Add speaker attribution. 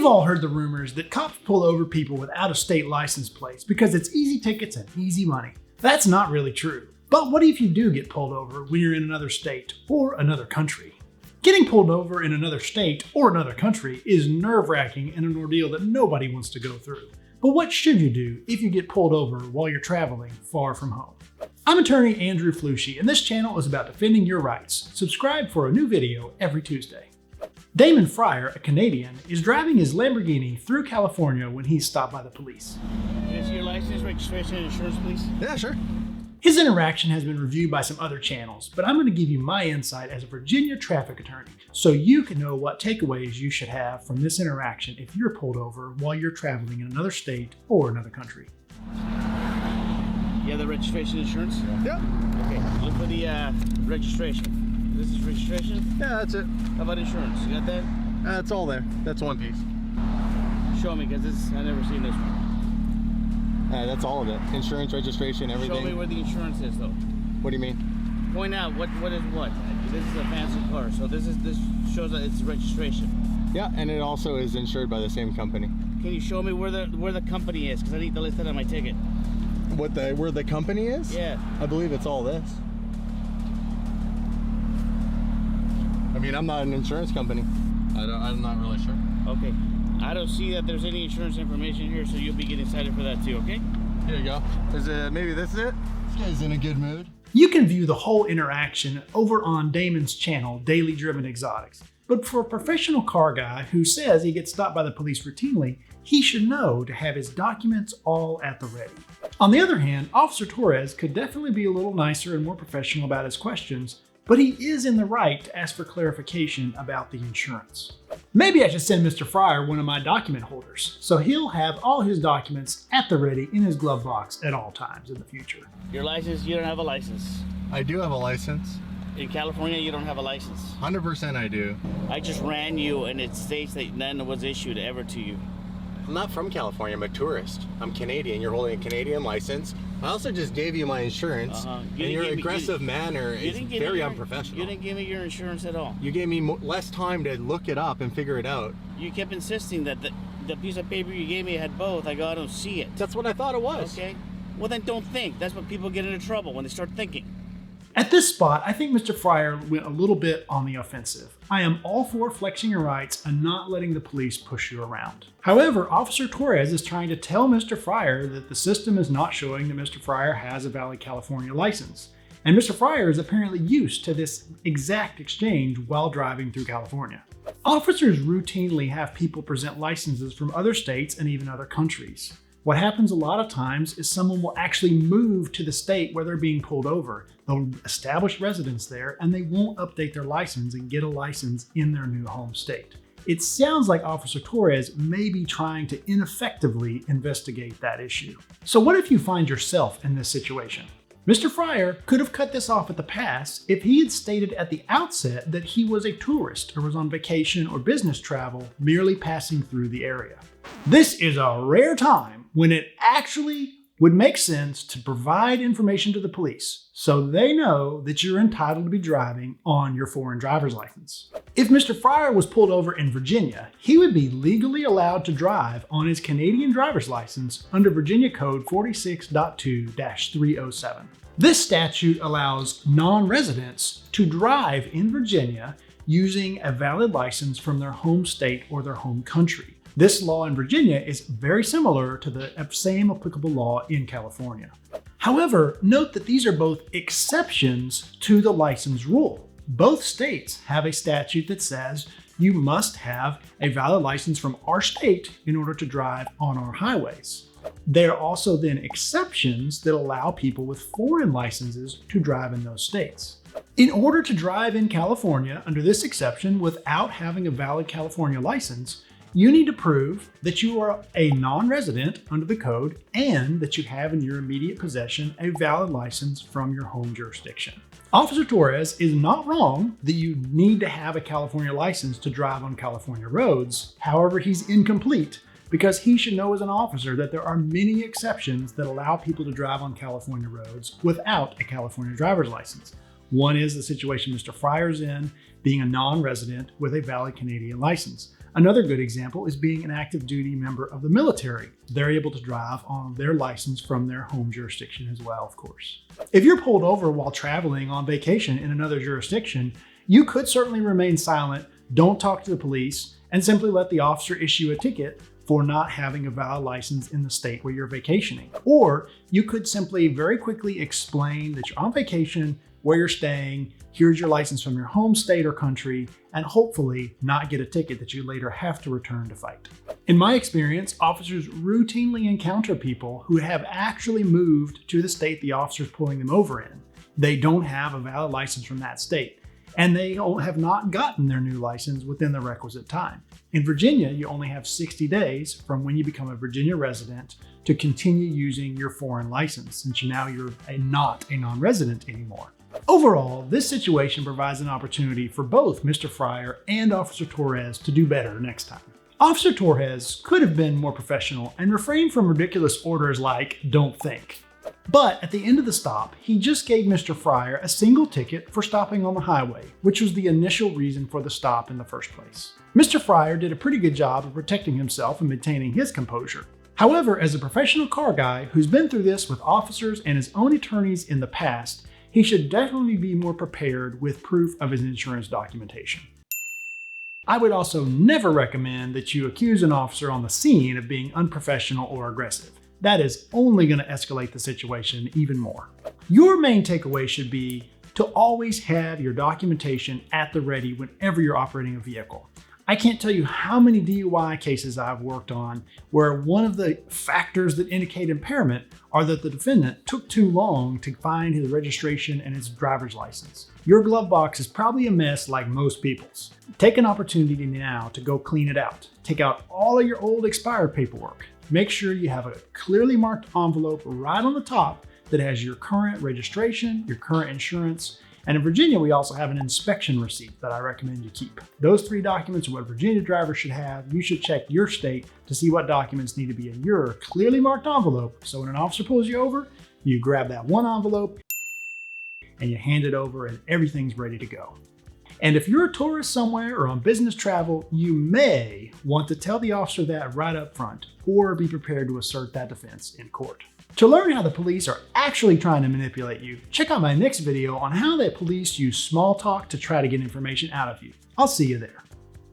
Speaker 1: We've all heard the rumors that cops pull over people with out-of-state license plates because it's easy tickets and easy money. That's not really true. But what if you do get pulled over when you're in another state or another country? Getting pulled over in another state or another country is nerve-wracking and an ordeal that nobody wants to go through. But what should you do if you get pulled over while you're traveling far from home? I'm attorney Andrew Flushy, and this channel is about defending your rights. Subscribe for a new video every Tuesday. Damon Fryer, a Canadian, is driving his Lamborghini through California when he's stopped by the police.
Speaker 2: Can I see your license, registration, and insurance, please?
Speaker 3: Yeah, sure.
Speaker 1: His interaction has been reviewed by some other channels, but I'm going to give you my insight as a Virginia traffic attorney so you can know what takeaways you should have from this interaction if you're pulled over while you're traveling in another state or another country.
Speaker 2: You have the registration insurance?
Speaker 3: Yeah.
Speaker 2: Okay, look for the registration. This is registration?
Speaker 3: Yeah, that's it.
Speaker 2: How about insurance? You got that?
Speaker 3: That's all there. That's one piece.
Speaker 2: Show me, because I've never seen this one.
Speaker 3: That's all of it. Insurance, registration, everything.
Speaker 2: Show me where the insurance is, though.
Speaker 3: What do you mean?
Speaker 2: Point out what is what. This is a fancy car, so this shows that it's registration.
Speaker 3: Yeah, and it also is insured by the same company.
Speaker 2: Can you show me where the company is? Because I need to list that on my ticket.
Speaker 3: Where the company is?
Speaker 2: Yeah.
Speaker 3: I believe it's all this. I mean, I'm not an insurance company. I'm not really sure.
Speaker 2: Okay. I don't see that there's any insurance information here, so you'll be getting cited for that too, okay?
Speaker 3: Here you go. Maybe this is it? This guy's in a good mood.
Speaker 1: You can view the whole interaction over on Damon's channel, Daily Driven Exotics. But for a professional car guy who says he gets stopped by the police routinely, he should know to have his documents all at the ready. On the other hand, Officer Torres could definitely be a little nicer and more professional about his questions, but he is in the right to ask for clarification about the insurance. Maybe I should send Mr. Fryer one of my document holders, so he'll have all his documents at the ready in his glove box at all times in the future.
Speaker 2: Your license, you don't have a license.
Speaker 3: I do have a license.
Speaker 2: In California, you don't have a license.
Speaker 3: 100% I do.
Speaker 2: I just ran you, and it states that none was issued ever to you.
Speaker 4: I'm not from California, I'm a tourist. I'm Canadian, you're holding a Canadian license. I also just gave you my insurance, and your aggressive manner is very unprofessional.
Speaker 2: You didn't give me your insurance at all.
Speaker 4: You gave me less time to look it up and figure it out.
Speaker 2: You kept insisting that the piece of paper you gave me had both. I go, I don't see it.
Speaker 4: That's what I thought it was.
Speaker 2: Okay, well then don't think. That's what people get into trouble, when they start thinking.
Speaker 1: At this spot, I think Mr. Fryer went a little bit on the offensive. I am all for flexing your rights and not letting the police push you around. However, Officer Torres is trying to tell Mr. Fryer that the system is not showing that Mr. Fryer has a valid California license. And Mr. Fryer is apparently used to this exact exchange while driving through California. Officers routinely have people present licenses from other states and even other countries. What happens a lot of times is someone will actually move to the state where they're being pulled over. They'll establish residence there and they won't update their license and get a license in their new home state. It sounds like Officer Torres may be trying to ineffectively investigate that issue. So what if you find yourself in this situation? Mr. Fryer could have cut this off at the pass if he had stated at the outset that he was a tourist or was on vacation or business travel merely passing through the area. This is a rare time when it actually would make sense to provide information to the police so they know that you're entitled to be driving on your foreign driver's license. If Mr. Fryer was pulled over in Virginia, he would be legally allowed to drive on his Canadian driver's license under Virginia Code 46.2-307. This statute allows non-residents to drive in Virginia using a valid license from their home state or their home country. This law in Virginia is very similar to the same applicable law in California. However, note that these are both exceptions to the license rule. Both states have a statute that says you must have a valid license from our state in order to drive on our highways. There are also then exceptions that allow people with foreign licenses to drive in those states. In order to drive in California under this exception without having a valid California license, you need to prove that you are a non-resident under the code and that you have in your immediate possession a valid license from your home jurisdiction. Officer Torres is not wrong that you need to have a California license to drive on California roads. However, he's incomplete because he should know as an officer that there are many exceptions that allow people to drive on California roads without a California driver's license. One is the situation Mr. Fryer's in, being a non-resident with a valid Canadian license. Another good example is being an active duty member of the military. They're able to drive on their license from their home jurisdiction as well, of course. If you're pulled over while traveling on vacation in another jurisdiction, you could certainly remain silent, don't talk to the police, and simply let the officer issue a ticket for not having a valid license in the state where you're vacationing. Or you could simply very quickly explain that you're on vacation, where you're staying, here's your license from your home state or country, and hopefully not get a ticket that you later have to return to fight. In my experience, officers routinely encounter people who have actually moved to the state the officer's pulling them over in. They don't have a valid license from that state, and they have not gotten their new license within the requisite time. In Virginia, you only have 60 days from when you become a Virginia resident to continue using your foreign license, since now you're not a non-resident anymore. Overall, this situation provides an opportunity for both Mr. Fryer and Officer Torres to do better next time. Officer Torres could have been more professional and refrained from ridiculous orders like, "Don't think." But at the end of the stop, he just gave Mr. Fryer a single ticket for stopping on the highway, which was the initial reason for the stop in the first place. Mr. Fryer did a pretty good job of protecting himself and maintaining his composure. However, as a professional car guy who's been through this with officers and his own attorneys in the past, he should definitely be more prepared with proof of his insurance documentation. I would also never recommend that you accuse an officer on the scene of being unprofessional or aggressive. That is only going to escalate the situation even more. Your main takeaway should be to always have your documentation at the ready whenever you're operating a vehicle. I can't tell you how many DUI cases I've worked on where one of the factors that indicate impairment are that the defendant took too long to find his registration and his driver's license. Your glove box is probably a mess like most people's. Take an opportunity now to go clean it out. Take out all of your old expired paperwork. Make sure you have a clearly marked envelope right on the top that has your current registration, your current insurance, and in Virginia, we also have an inspection receipt that I recommend you keep. Those 3 documents are what Virginia drivers should have. You should check your state to see what documents need to be in your clearly marked envelope. So when an officer pulls you over, you grab that one envelope and you hand it over and everything's ready to go. And if you're a tourist somewhere or on business travel, you may want to tell the officer that right up front or be prepared to assert that defense in court. To learn how the police are actually trying to manipulate you, check out my next video on how the police use small talk to try to get information out of you. I'll see you there.